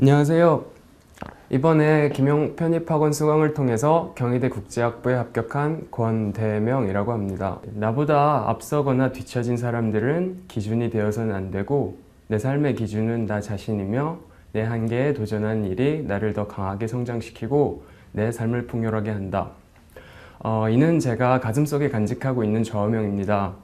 안녕하세요. 이번에 김영 편입학원 수강을 통해서 경희대 국제학부에 합격한 권대명이라고 합니다. 나보다 앞서거나 뒤처진 사람들은 기준이 되어서는 안 되고, 내 삶의 기준은 나 자신이며 내 한계에 도전하는 일이 나를 더 강하게 성장시키고 내 삶을 풍요하게 한다. 이는 제가 가슴속에 간직하고 있는 좌우명입니다.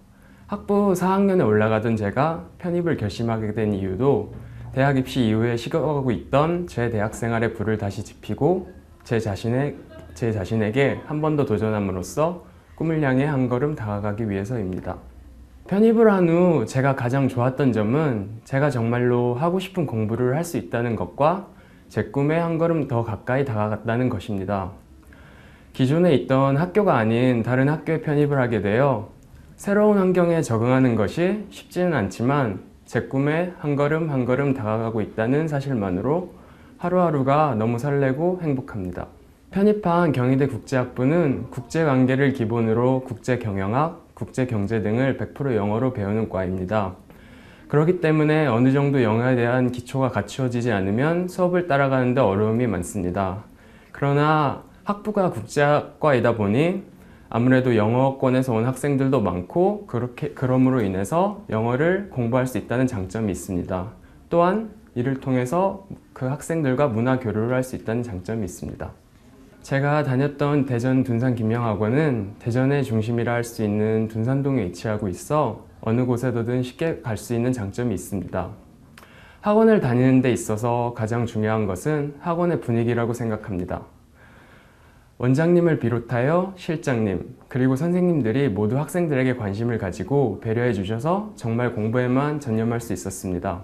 학부 4학년에 올라가던 제가 편입을 결심하게 된 이유도 대학 입시 이후에 식어가고 있던 제 대학 생활의 불을 다시 지피고 제 자신에게 한 번 더 도전함으로써 꿈을 향해 한 걸음 다가가기 위해서입니다. 편입을 한 후 제가 가장 좋았던 점은 제가 정말로 하고 싶은 공부를 할 수 있다는 것과 제 꿈에 한 걸음 더 가까이 다가갔다는 것입니다. 기존에 있던 학교가 아닌 다른 학교에 편입을 하게 되어 새로운 환경에 적응하는 것이 쉽지는 않지만 제 꿈에 한 걸음 한 걸음 다가가고 있다는 사실만으로 하루하루가 너무 설레고 행복합니다. 편입한 경희대 국제학부는 국제관계를 기본으로 국제경영학, 국제경제 등을 100% 영어로 배우는 과입니다. 그렇기 때문에 어느 정도 영어에 대한 기초가 갖추어지지 않으면 수업을 따라가는 데 어려움이 많습니다. 그러나 학부가 국제학과이다 보니 아무래도 영어권에서 온 학생들도 많고 그럼으로 인해서 영어를 공부할 수 있다는 장점이 있습니다. 또한 이를 통해서 그 학생들과 문화 교류를 할 수 있다는 장점이 있습니다. 제가 다녔던 대전 둔산김영학원은 대전의 중심이라 할 수 있는 둔산동에 위치하고 있어 어느 곳에든 쉽게 갈 수 있는 장점이 있습니다. 학원을 다니는 데 있어서 가장 중요한 것은 학원의 분위기라고 생각합니다. 원장님을 비롯하여 실장님, 그리고 선생님들이 모두 학생들에게 관심을 가지고 배려해 주셔서 정말 공부에만 전념할 수 있었습니다.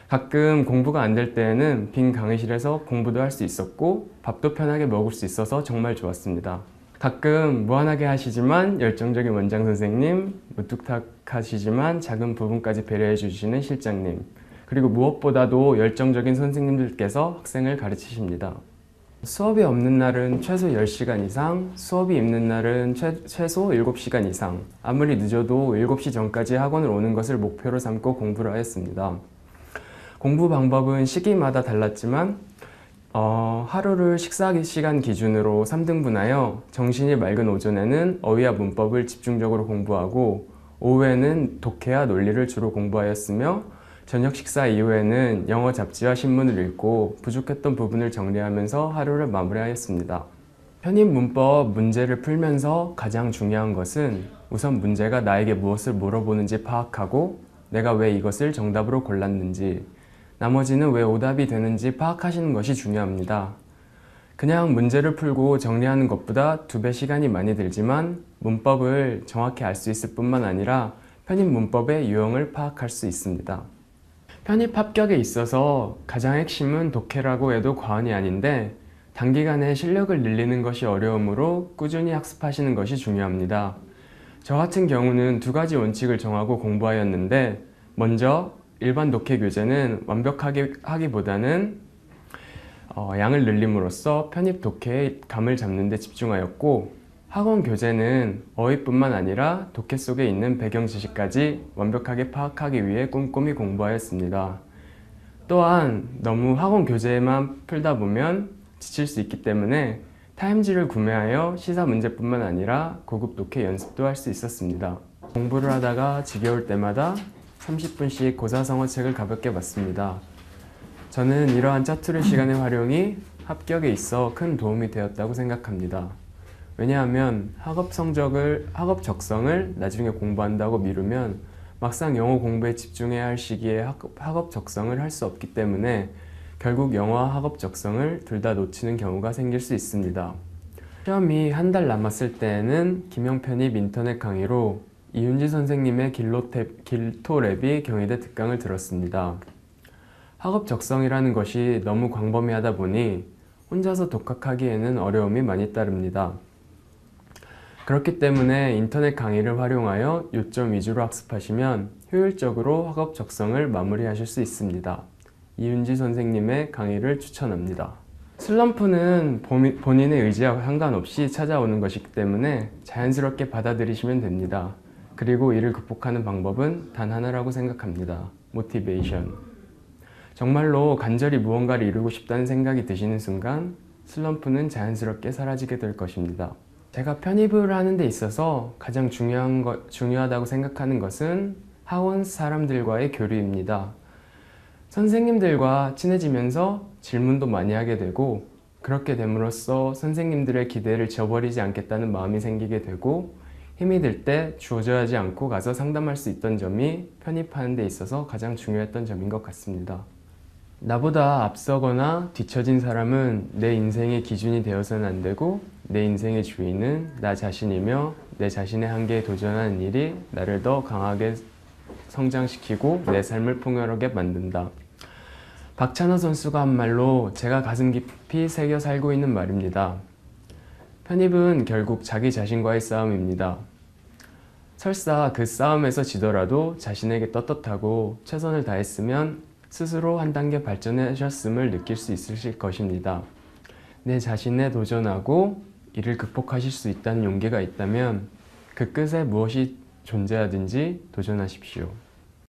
가끔 공부가 안 될 때에는 빈 강의실에서 공부도 할 수 있었고 밥도 편하게 먹을 수 있어서 정말 좋았습니다. 가끔 무한하게 하시지만 열정적인 원장 선생님, 무뚝뚝하시지만 작은 부분까지 배려해 주시는 실장님, 그리고 무엇보다도 열정적인 선생님들께서 학생을 가르치십니다. 수업이 없는 날은 최소 10시간 이상, 수업이 있는 날은 최소 7시간 이상, 아무리 늦어도 7시 전까지 학원을 오는 것을 목표로 삼고 공부를 하였습니다. 공부 방법은 시기마다 달랐지만 하루를 식사 시간 기준으로 3등분하여 정신이 맑은 오전에는 어휘와 문법을 집중적으로 공부하고 오후에는 독해와 논리를 주로 공부하였으며 저녁 식사 이후에는 영어 잡지와 신문을 읽고 부족했던 부분을 정리하면서 하루를 마무리하였습니다. 편입 문법 문제를 풀면서 가장 중요한 것은 우선 문제가 나에게 무엇을 물어보는지 파악하고 내가 왜 이것을 정답으로 골랐는지, 나머지는 왜 오답이 되는지 파악하시는 것이 중요합니다. 그냥 문제를 풀고 정리하는 것보다 2배 시간이 많이 들지만 문법을 정확히 알 수 있을 뿐만 아니라 편입 문법의 유형을 파악할 수 있습니다. 편입 합격에 있어서 가장 핵심은 독해라고 해도 과언이 아닌데 단기간에 실력을 늘리는 것이 어려우므로 꾸준히 학습하시는 것이 중요합니다. 저 같은 경우는 2가지 원칙을 정하고 공부하였는데, 먼저 일반 독해 교재는 완벽하게 하기보다는 양을 늘림으로써 편입 독해의 감을 잡는 데 집중하였고, 학원 교재는 어휘뿐만 아니라 독해 속에 있는 배경 지식까지 완벽하게 파악하기 위해 꼼꼼히 공부하였습니다. 또한 너무 학원 교재만 풀다 보면 지칠 수 있기 때문에 타임지를 구매하여 시사 문제뿐만 아니라 고급 독해 연습도 할 수 있었습니다. 공부를 하다가 지겨울 때마다 30분씩 고사성어책을 가볍게 봤습니다. 저는 이러한 짜투리 시간의 활용이 합격에 있어 큰 도움이 되었다고 생각합니다. 왜냐하면 학업 적성을 나중에 공부한다고 미루면 막상 영어 공부에 집중해야 할 시기에 학업 적성을 할 수 없기 때문에 결국 영어와 학업 적성을 둘 다 놓치는 경우가 생길 수 있습니다. 시험이 한 달 남았을 때에는 김영 편입 인터넷 강의로 이윤지 선생님의 길토랩이 경희대 특강을 들었습니다. 학업 적성이라는 것이 너무 광범위하다 보니 혼자서 독학하기에는 어려움이 많이 따릅니다. 그렇기 때문에 인터넷 강의를 활용하여 요점 위주로 학습하시면 효율적으로 학업 적성을 마무리하실 수 있습니다. 이윤지 선생님의 강의를 추천합니다. 슬럼프는 본인의 의지와 상관없이 찾아오는 것이기 때문에 자연스럽게 받아들이시면 됩니다. 그리고 이를 극복하는 방법은 단 하나라고 생각합니다. 모티베이션. 정말로 간절히 무언가를 이루고 싶다는 생각이 드시는 순간 슬럼프는 자연스럽게 사라지게 될 것입니다. 제가 편입을 하는 데 있어서 가장 중요하다고 생각하는 것은 학원 사람들과의 교류입니다. 선생님들과 친해지면서 질문도 많이 하게 되고, 그렇게 됨으로써 선생님들의 기대를 저버리지 않겠다는 마음이 생기게 되고, 힘이 들 때 주저하지 않고 가서 상담할 수 있던 점이 편입하는 데 있어서 가장 중요했던 점인 것 같습니다. 나보다 앞서거나 뒤처진 사람은 내 인생의 기준이 되어서는 안 되고, 내 인생의 주인은 나 자신이며 내 자신의 한계에 도전하는 일이 나를 더 강하게 성장시키고 내 삶을 풍요롭게 만든다. 박찬호 선수가 한 말로 제가 가슴 깊이 새겨 살고 있는 말입니다. 편입은 결국 자기 자신과의 싸움입니다. 설사 그 싸움에서 지더라도 자신에게 떳떳하고 최선을 다했으면 스스로 한 단계 발전하셨음을 느낄 수 있으실 것입니다. 내 자신에 도전하고 이를 극복하실 수 있다는 용기가 있다면 그 끝에 무엇이 존재하든지 도전하십시오.